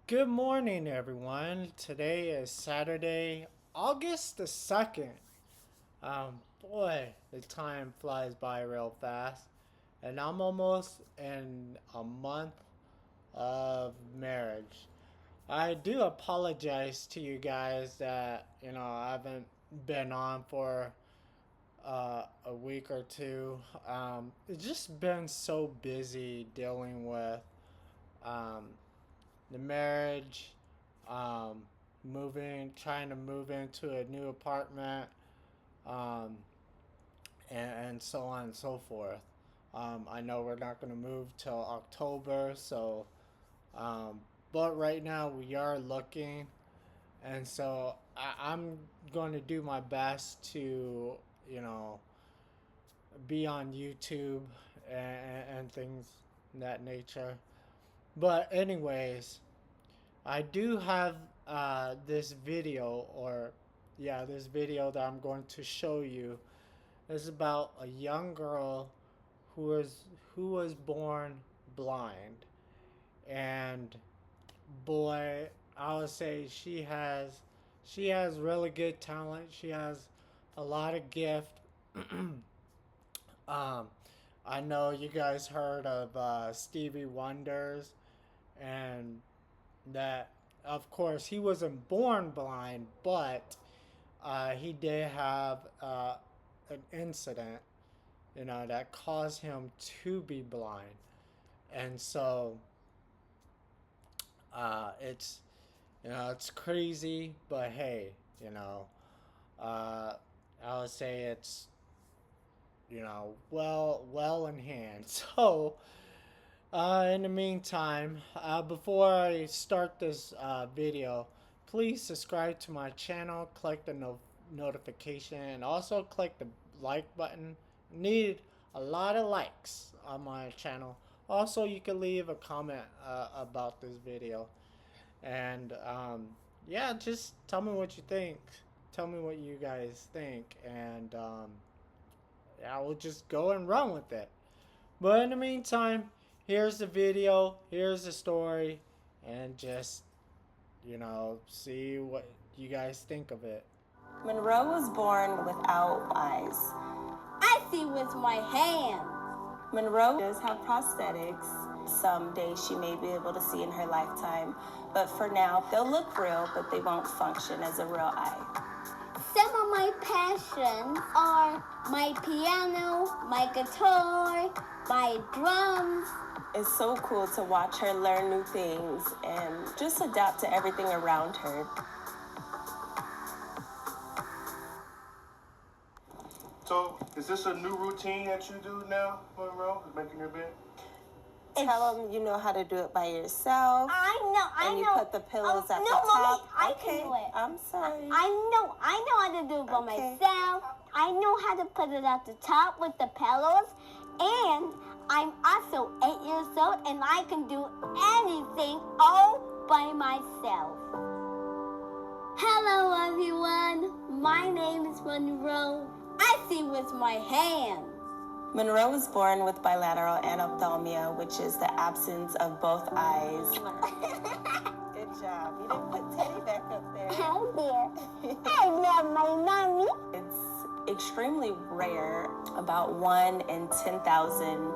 Good morning, everyone. Today is Saturday, August the 2nd. Boy, the time flies by real fast. And I'm almost in a month of marriage. I do apologize to you guys that, I haven't been on for a week or two. It's just been so busy dealing with um, the marriage, um, trying to move into a new apartment, um, and so on and so forth. I know we're not going to move till October, so, um, but right now we are looking, and so I'm going to do my best to, you know, be on YouTube and things that nature. But anyways, I do have this video, this video that I'm going to show you. Is about a young girl who was who was born blind, and boy, I would say she has really good talent. She has a lot of gift. um, I know you guys heard of Stevie Wonders, and that of course he wasn't born blind, but he did have an incident, that caused him to be blind, and so it's it's crazy, but hey, uh, I would say it's well in hand. So in the meantime, before I start this video, please subscribe to my channel, click the notification, and also click the like button. Need a lot of likes on my channel. Also, you can leave a comment about this video. And yeah, just tell me what you think. Tell me what you guys think. And yeah, we'll just go and run with it. But in the meantime, here's the video, here's the story, and just, see what you guys think of it. Monroe was born without eyes. I see with my hands. Monroe does have prosthetics. Someday she may be able to see in her lifetime, but for now, they'll look real, but they won't function as a real eye. Some of my passions are my piano, my guitar, my drums. It's so cool to watch her learn new things and just adapt to everything around her. So, is this a new routine that you do now, Monroe? Making your bed? Tell them you know how to do it by yourself. I know. And you put the pillows at the Mommy, top. I Okay, can do it. I'm sorry. I know how to do it by myself. I know how to put it at the top with the pillows. And I'm also 8 years old and I can do anything all by myself. Hello everyone, my name is Monroe. I see with my hands. Monroe was born with bilateral anophthalmia, which is the absence of both eyes. Good job. You didn't put Teddy back up there. Oh dear. I love my mommy. It's extremely rare, about 1 in 10,000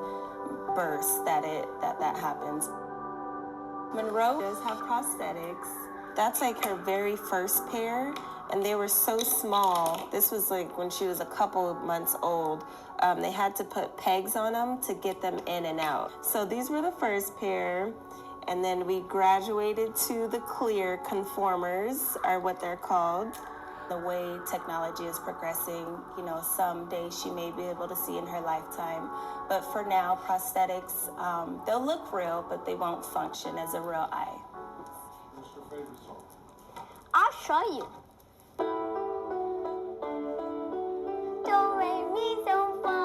births that happens. Monroe does have prosthetics. That's like her very first pair, and they were so small. This was like when she was a couple of months old. They had to put pegs on them to get them in and out. So these were the first pair, and then we graduated to the clear conformers, are what they're called. The way technology is progressing, someday she may be able to see in her lifetime. But for now, prosthetics, they'll look real, but they won't function as a real eye. What's your favorite song? I'll show you. Do, re, mi, so, fa.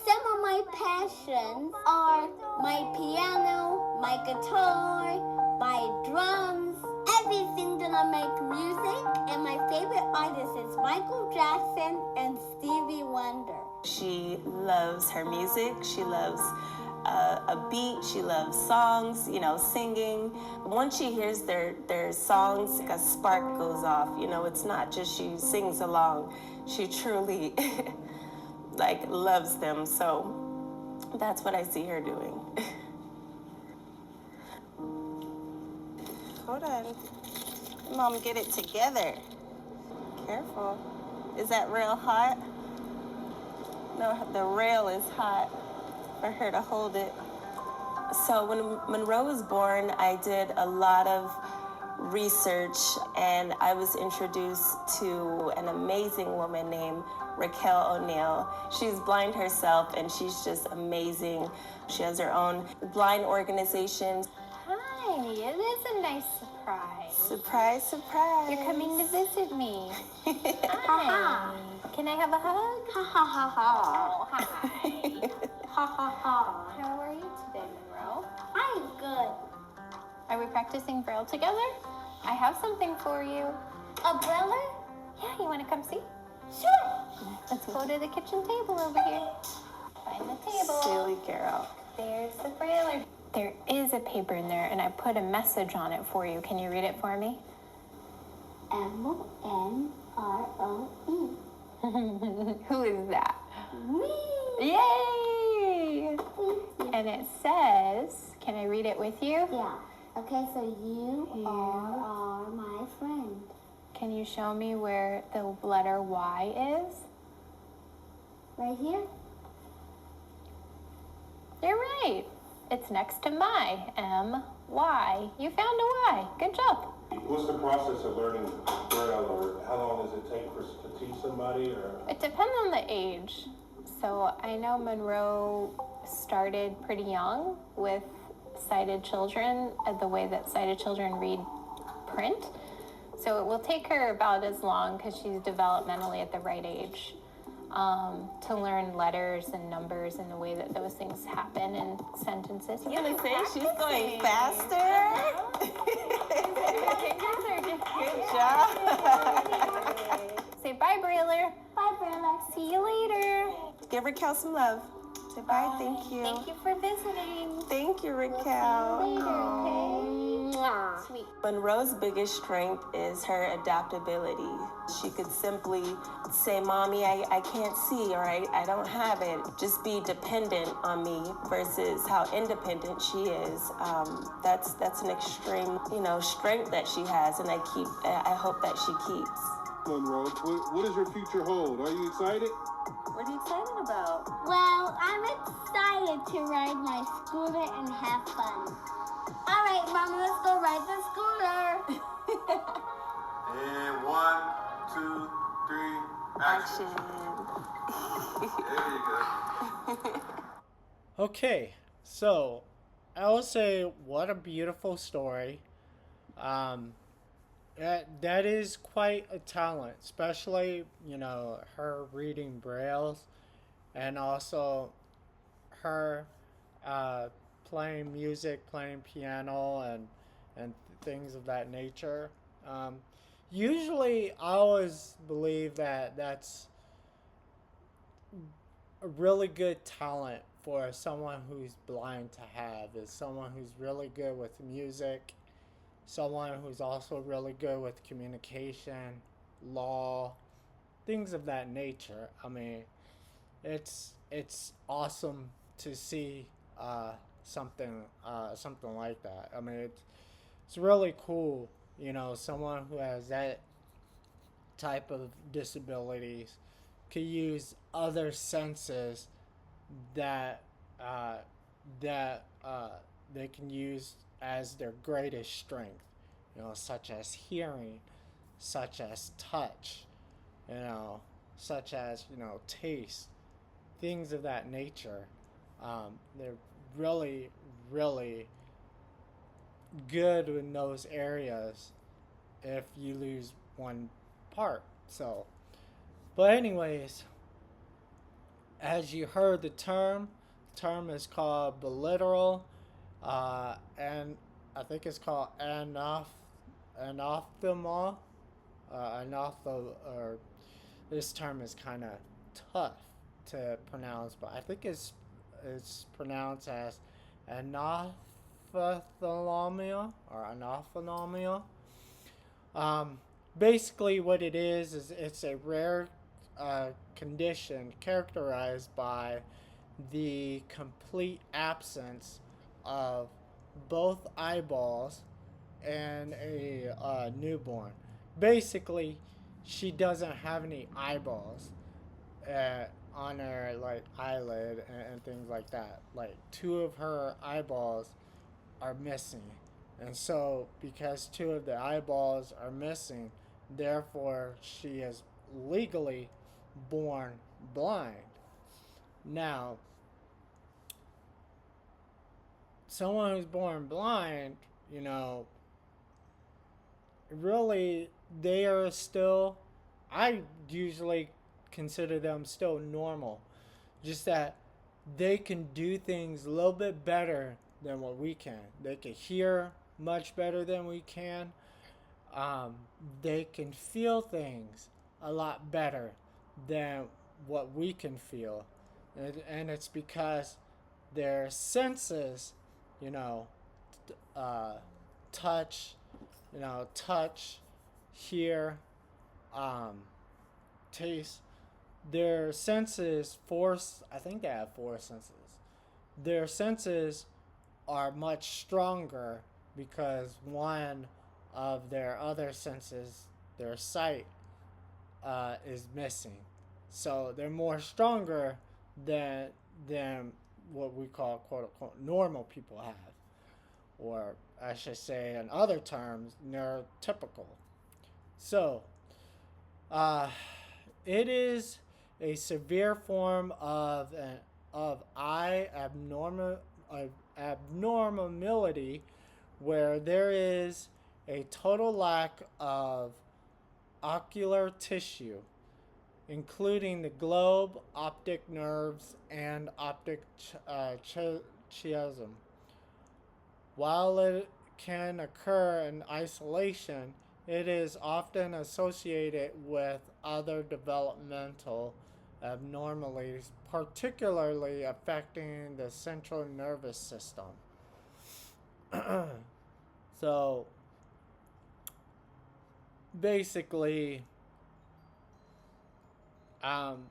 Some of my passions are my piano, my guitar, my drums, everything that I make music, and my favorite artist is Michael Jackson and Stevie Wonder. She loves her music. She loves a beat. She loves songs, singing. Once she hears their songs, like a spark goes off. It's not just she sings along. She truly loves them. So that's what I see her doing. Hold on. Mom, get it together. Careful. Is that rail hot? No, the rail is hot for her to hold it. So when Monroe was born, I did a lot of research, and I was introduced to an amazing woman named Raquel O'Neill. She's blind herself, and she's just amazing. She has her own blind organization. Hi, it is a nice surprise. Surprise, surprise. You're coming to visit me. Ha Can I have a hug? ha ha ha ha. Oh, hi. Ha ha ha. How are you today, Monroe? I'm good. Are we practicing Braille together? I have something for you. Umbrella? Yeah, you want to come see? Sure. Let's go to the kitchen table over here. Find the table. Silly girl. There's the Brailler. There is a paper in there, and I put a message on it for you. Can you read it for me? Monroe. Who is that? Me. Yay! And it says, can I read it with you? Yeah. Okay, so you are my friend. Can you show me where the letter Y is? Right here? You're right. It's next to my, M-Y. You found a Y. Good job. What's the process of learning Braille, or how long does it take to teach somebody, or? It depends on the age. So I know Monroe started pretty young with sighted children, the way that sighted children read print. So it will take her about as long, because she's developmentally at the right age, to learn letters and numbers and the way that those things happen in sentences. You gonna say she's going faster? Good job. Say bye, Brailler. Bye, Brenda. See you later. Give Raquel some love. Say bye. Thank you. Thank you for visiting. Thank you, Raquel. Mwah. Sweet. Monroe's biggest strength is her adaptability. She could simply say, Mommy, I can't see, or I don't have it. Just be dependent on me versus how independent she is. That's an extreme, strength that she has, and I hope that she keeps. Monroe, what does your future hold? Are you excited? What are you excited about? Well, I'm excited to ride my scooter and have fun. All right, Mama, let's go ride the scooter. And 1, 2, 3, action. There you go. Okay, so I will say, what a beautiful story. That is quite a talent, especially, her reading Brailles, and also her playing music, playing piano, and things of that nature. Usually, I always believe that that's a really good talent for someone who's blind to have, is someone who's really good with music, someone who's also really good with communication, law, things of that nature. I mean, it's awesome to see something like that. I mean, it's really cool, someone who has that type of disabilities could use other senses that they can use as their greatest strength, such as hearing, such as touch, such as, taste, things of that nature. They're really, really good in those areas if you lose one part. So, but anyways, as you heard, the term is called bilateral, and I think it's called anophthalmia. This term is kind of tough to pronounce, but I think it's it's pronounced as anophthalmia or anophthalmia. Um, Basically, what it is it's a rare condition characterized by the complete absence of both eyeballs and a newborn. Basically, she doesn't have any eyeballs on her like eyelid and things like that. Like two of her eyeballs are missing, and so because two of the eyeballs are missing, therefore she is legally born blind. Now, someone who's born blind, you know, really they are still, I usually consider them still normal. Just that they can do things a little bit better than what we can. They can hear much better than we can. Um, they can feel things a lot better than what we can feel. And it's because their senses, you know, uh, touch, touch, hear, um, taste. Their senses, I think they have four senses. Their senses are much stronger because one of their other senses, their sight, is missing. So they're more stronger than what we call quote unquote normal people have, or I should say in other terms, neurotypical. So, uh, it is a severe form of eye abnormality where there is a total lack of ocular tissue, including the globe, optic nerves, and optic chiasm. While it can occur in isolation, it is often associated with other developmental abnormalities, particularly affecting the central nervous system. So, basically, um,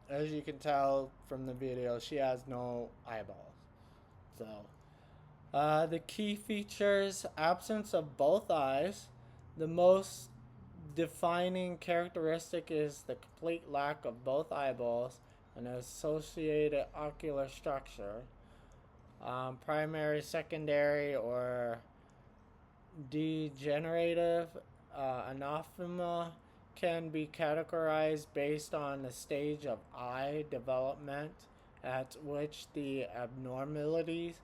as you can tell from the video, she has no eyeballs. So, the key features: absence of both eyes. The most defining characteristic is the complete lack of both eyeballs and associated ocular structure. Primary, secondary, or degenerative anophthalmia can be categorized based on the stage of eye development at which the abnormalities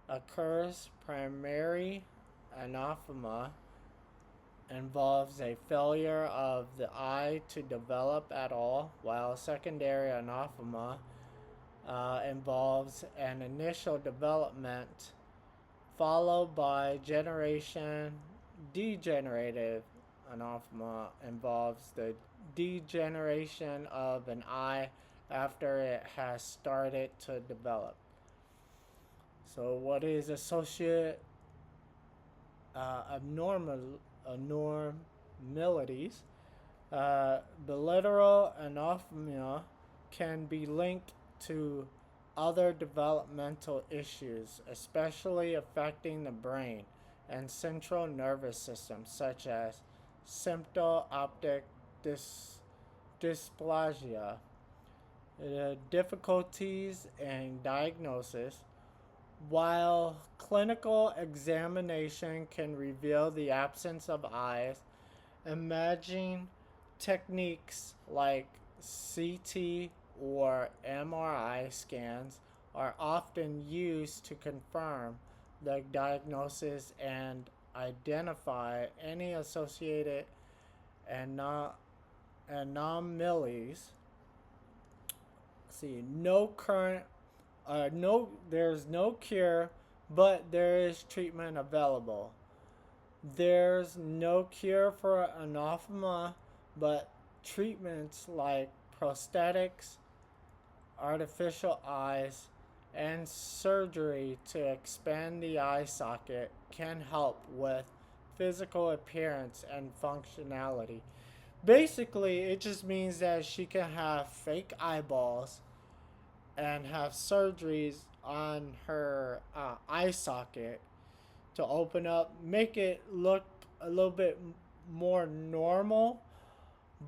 occurs. Primary anophthalmia involves a failure of the eye to develop at all, while secondary anophthalmia involves an initial development followed by generation. Degenerative anophthalmia involves the degeneration of an eye after it has started to develop. So, what is associate abnormalities? Bilateral anophthalmia can be linked to other developmental issues, especially affecting the brain and central nervous system, such as symptom optic dysplasia. Difficulties in diagnosis. While clinical examination can reveal the absence of eyes, imaging techniques like CT or MRI scans are often used to confirm the diagnosis and identify any associated anomalies. See, there's no cure, but there is treatment available. There's no cure for anophthalmia, but treatments like prosthetics artificial eyes, and surgery to expand the eye socket can help with physical appearance and functionality. Basically, it just means that she can have fake eyeballs and have surgeries on her eye socket to open up, make it look a little bit more normal,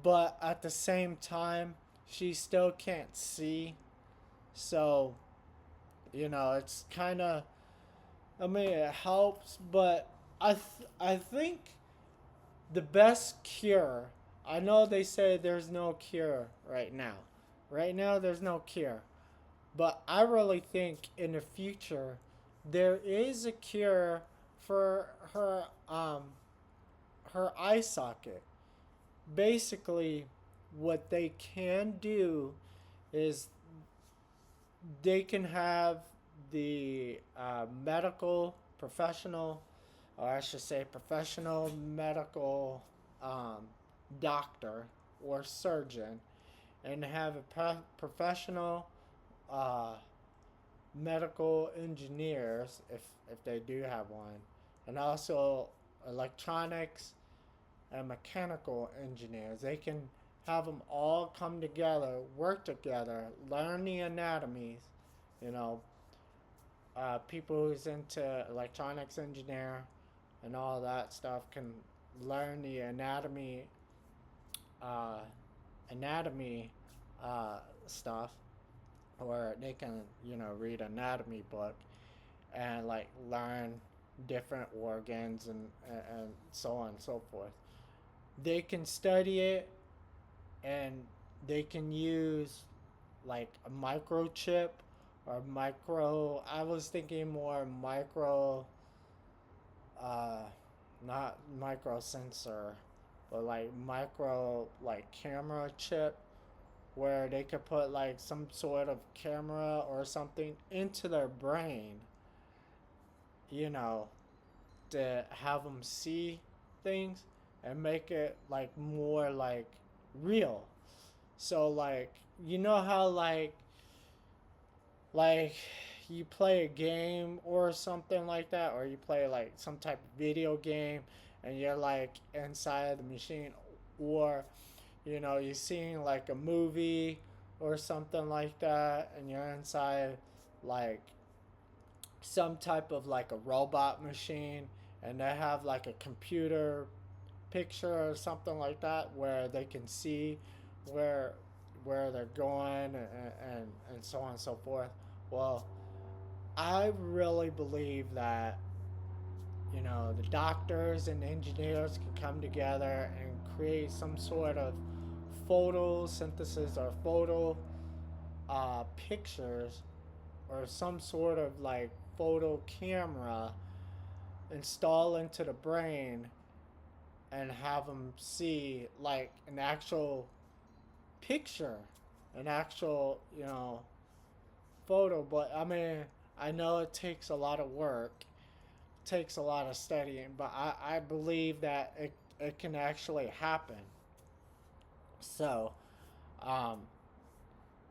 but at the same time, she still can't see. So, it's kind of, I mean, it helps, but I think the best cure, I know they say there's no cure right now. Right now, there's no cure. But I really think in the future, there is a cure for her eye socket. Basically, what they can do is they can have the medical professional, or I should say professional medical doctor or surgeon, and have a professional uh, medical engineers, if they do have one, and also electronics and mechanical engineers. They can have them all come together, work together, learn the anatomies. You know, People who's into electronics engineer and all that stuff can learn the uh, anatomy stuff, or they can read anatomy book and like learn different organs and so on and so forth. They can study it, and they can use like a microchip or micro. I was thinking more micro, uh, not micro sensor, but like micro like camera chip, where they could put like some sort of camera or something into their brain, you know, to have them see things and make it like more like real. So like how like you play a game or something like that, or you play like some type of video game and you're like inside the machine, or you're seeing like a movie or something like that, and you're inside like some type of like a robot machine, and they have like a computer picture or something like that where they can see where they're going, and so on and so forth. Well, I really believe that the doctors and engineers can come together and create some sort of photosynthesis or photo pictures, or some sort of like photo camera install into the brain, and have them see like an actual picture, an actual photo. But I mean, I know it takes a lot of work, takes a lot of studying, but I believe that it can actually happen. So um,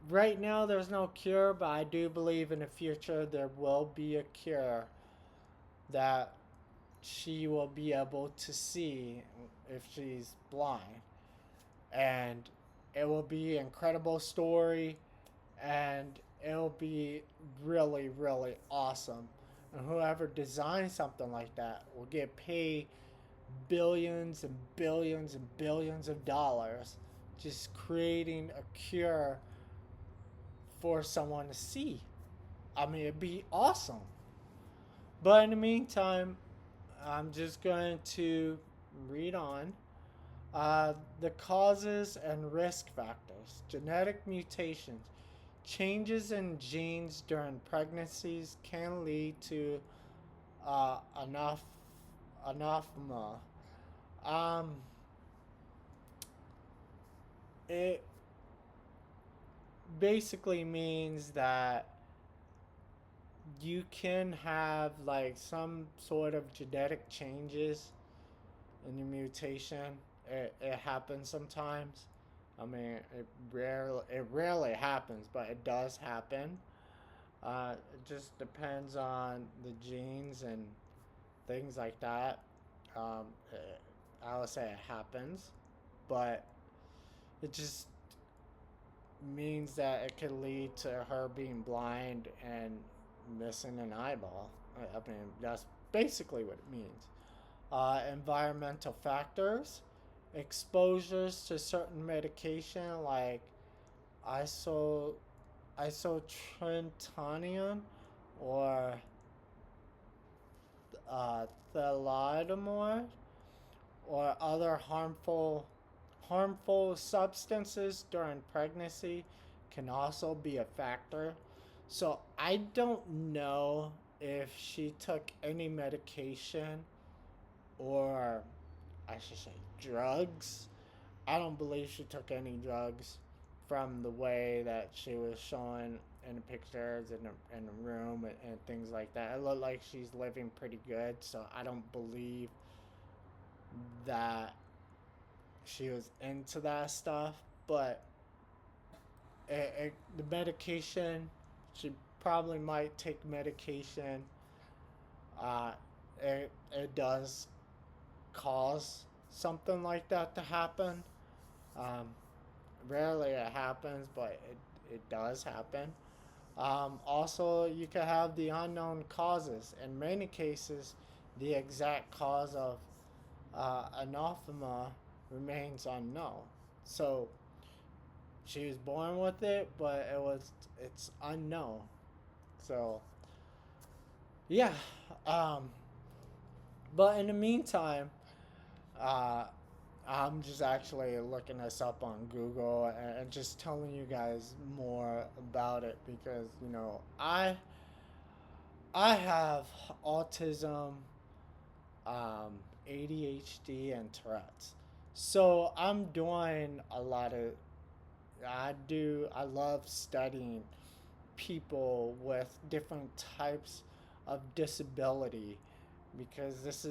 right now there's no cure, but I do believe in the future there will be a cure that she will be able to see if she's blind, and it will be an incredible story, and it'll be really, really awesome. And whoever designs something like that will get paid billions and billions and billions of dollars just creating a cure for someone to see. I mean, it'd be awesome. But in the meantime, I'm just going to read on. The causes and risk factors: genetic mutations. Changes in genes during pregnancies can lead to anophthalmia. Um, it basically means that you can have like some sort of genetic changes in your mutation. It happens sometimes, I mean, it rarely happens, but it does happen. It just depends on the genes and things like that. Um, it, I would say it happens, but it just means that it could lead to her being blind and missing an eyeball. I mean, that's basically what it means. Environmental factors, exposures to certain medication like iso isotrentanium or thalidomide or other harmful substances during pregnancy can also be a factor. So I don't know if she took any medication or I should say drugs. I don't believe she took any drugs from the way that she was showing in the pictures in the room and things like that. It looked like she's living pretty good, so I don't believe that she was into that stuff. But the medication, she probably might take medication. Uh, it does cause something like that to happen. Um, Rarely it happens, but it does happen. Also, you can have the unknown causes. In many cases, the exact cause of anophthalmia remains unknown. So she was born with it, but it's unknown. So yeah, um, but in the meantime, uh, I'm just actually looking this up on Google and just telling you guys more about it because I have autism, ADHD, and Tourette's. So I'm doing a lot of I love studying people with different types of disability because this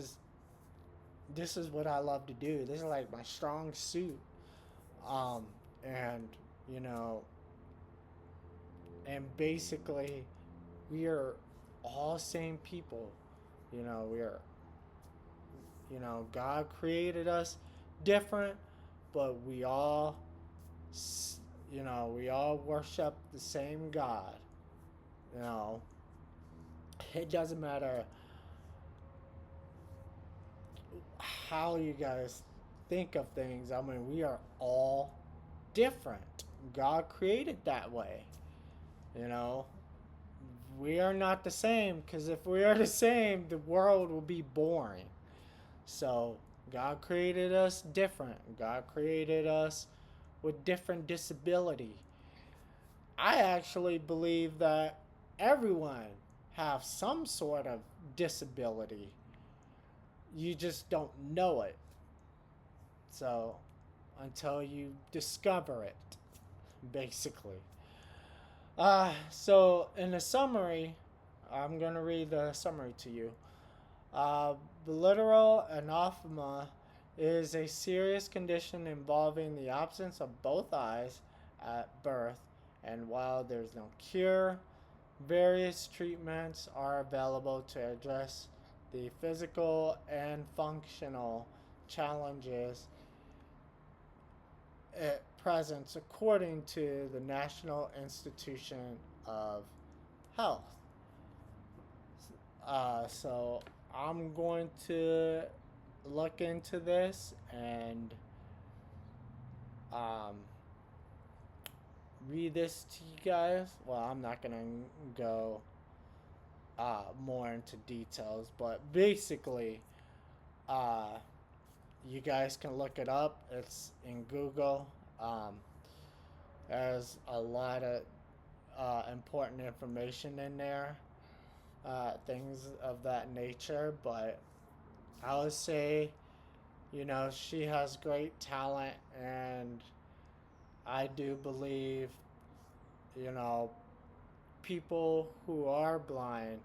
is what I love to do. This is like my strong suit. Um, and you know, and basically, we are all same people. We are. God created us different, but we all worship the same God. You know, it doesn't matter how you guys think of things. I mean, we are all different. God created that way. You know, we are not the same because if we are the same, the world will be boring. So, God created us different. God created us with different disability. I actually believe that everyone have some sort of disability. You just don't know it. So, until you discover it, basically. So in the summary, I'm going to read the summary to you. Bilateral anophthalmia is a serious condition involving the absence of both eyes at birth, and while there's no cure, various treatments are available to address the physical and functional challenges it presents according to the National Institution of Health. So I'm going to look into this and um, read this to you guys. Well, I'm not going to go more into details, but basically, you guys can look it up. It's in Google. Um, there's a lot of important information in there, things of that nature. But I would say, she has great talent, and I do believe, you know, people who are blind,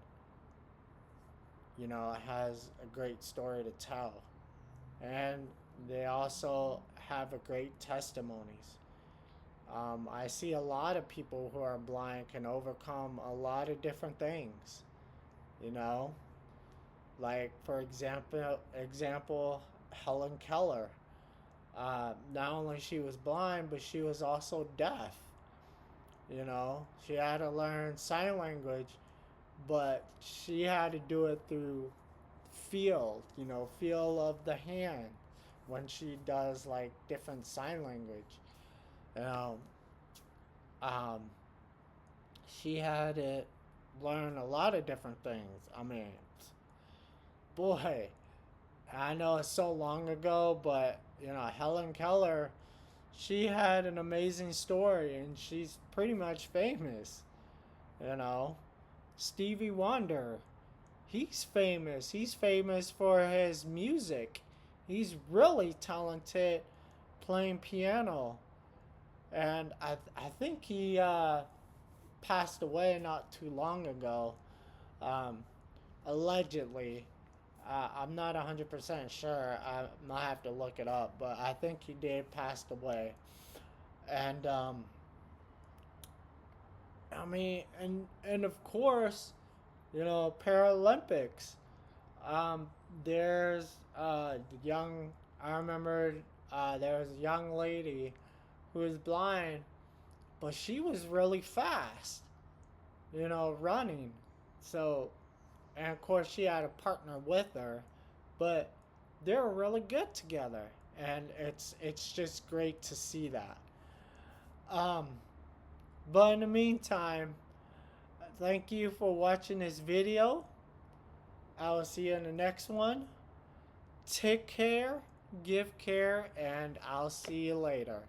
has a great story to tell. And they also have a great testimonies. I see a lot of people who are blind can overcome a lot of different things, you know, like for example, Helen Keller. Not only she was blind, but she was also deaf. You know, she had to learn sign language, but she had to do it through feel of the hand when she does like different sign language. You know, um, she had to learn a lot of different things. I mean, boy, I know it's so long ago, but Helen Keller, she had an amazing story, and she's pretty much famous. You know, Stevie Wonder, he's famous. He's famous for his music. He's really talented playing piano, and I think he passed away not too long ago, um, allegedly. I'm not 100% sure. I might have to look it up, but I think he did pass away. And I mean, and of course, Paralympics. Um, there's young. I remember there was a young lady who was blind, but she was really fast. Running. So, and of course, she had a partner with her, but they were really good together, and it's just great to see that. Um, but in the meantime, thank you for watching this video. I will see you in the next one. Take care, give care, and I'll see you later.